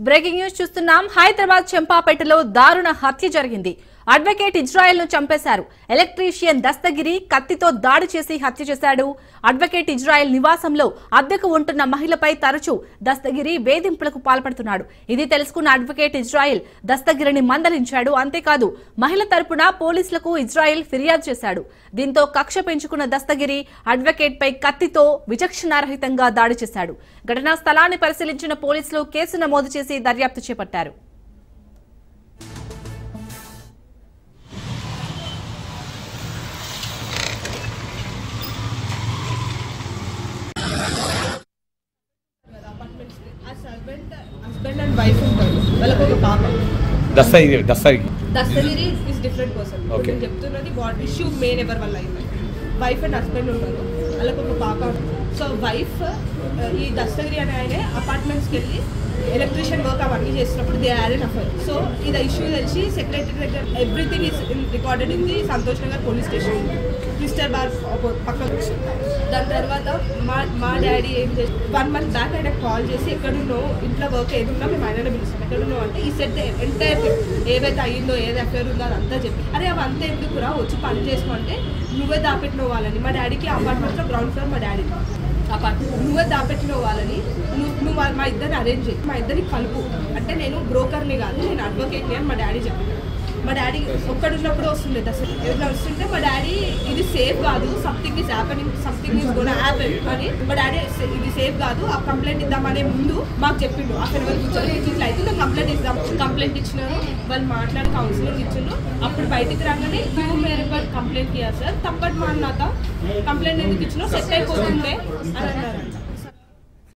Breaking news చూస్తున్నాం. హైదరాబాద్ చెంపాపేటలో దారుణ హత్య జరిగింది. అడ్వకేట్ ఇజ్రాయెల్ ను చంపేశారు. ఎలక్ట్రీషియన్ దస్తగిరి కత్తితో దాడి చేసి హత్య చేశాడు. అడ్వకేట్ ఇజ్రాయెల్ నివాసంలో అద్దెకు ఉంటున్న మహిళపై తరచూ దస్తగిరి వేధింపులకు పాల్పడుతున్నాడు. ఇది తెలుసుకున్న అడ్వకేట్ ఇజ్రాయెల్ దస్తగిరిని మందలించాడు. అంతేకాదు మహిళ తరపున పోలీసులకు ఇజ్రాయెల్ ఫిర్యాదు చేశాడు. దీంతో కక్ష పెంచుకున్న దస్తగిరి అడ్వకేట్ పై కత్తితో విచక్షణారహితంగా దాడి చేశాడు. ఘటనా స్థలాన్ని పరిశీలించిన పోలీసులు కేసు నమోదు చేసి దర్యాప్తు చేపట్టారు. హస్బెండ్ అండ్ వైఫ్ ఉంటారు, వాళ్ళకి ఒక పాప. Dastagiri is different person. నేను చెప్తున్నది వాట్ ఇష్యూ మెయిన్ ఎవరి వల్ల అయింది. వైఫ్ అండ్ హస్బెండ్ ఉంటారు, వాళ్ళకి ఒక పాప. సో వైఫ్ ఈ దస్తగిరి అనే ఆయన అపార్ట్మెంట్స్కి వెళ్ళి ఎలక్ట్రీషియన్ వర్క్ అవన్నీ చేసినప్పుడు they are an affair. So ఇది ఇష్యూ తెలిసి సెక్రటరీ దగ్గర everything is recorded in the Santosh Nagar police station, crystal bar పక్కన. దాని తర్వాత మా డాడీ ఏం చేసి 1 month బ్యాక్ ఆయన కాల్ చేసి ఎక్కడున్నావు, ఇంట్లో వర్క్ ఏదున్నా మేము ఆయననే పిలుస్తాం, ఎక్కడున్నావు అంటే ఈ సెట్ ఎంటైర్ ఏవైతే అయ్యిందో ఏది అఫేర్ ఉందో అదంతా చెప్పి అరే అవంతా ఎందుకురా వచ్చి పని చేసుకోమంటే నువ్వే దాపెట్టిన వాళ్ళని. మా డాడీకి అపార్ట్మెంట్లో గ్రౌండ్ ఫ్లోర్ మా డాడీ అపార్ట్మెంట్, నువ్వే దాపెట్టిన వాళ్ళని నువ్వు మా ఇద్దరిని అరేంజ్ చేయి, మా ఇద్దరికి కలుపు అంటే నేను బ్రోకర్ని కాదు నేను అడ్వకేట్ని అని మా డాడీ చెప్పాను. మా డాడీ ఒక్కడున్నప్పుడు వస్తుండే అసలు ఎవరైనా వస్తుంటే మా డాడీ ఇది సేఫ్ కాదు, something is happening, something is gonna happen అని మా డాడీ ఇది సేఫ్ కాదు ఆ కంప్లైంట్ ఇద్దామనే ముందు మాకు చెప్పిండు. అక్కడ వరకు కూర్చొని ఇట్లా అయితే నేను కంప్లైంట్ ఇద్దాం, కంప్లైంట్ ఇచ్చినారు, వాళ్ళు మాట్లాడి కౌన్సిలింగ్ ఇచ్చిండ్రు. అప్పుడు బయటికి రాగానే క్యూ మేరే పర్ కంప్లైంట్ కియా సార్ తప్పటి మాన్నాక కంప్లైంట్ ఎందుకు ఇచ్చినా సెట్ అయిపోతుండే అని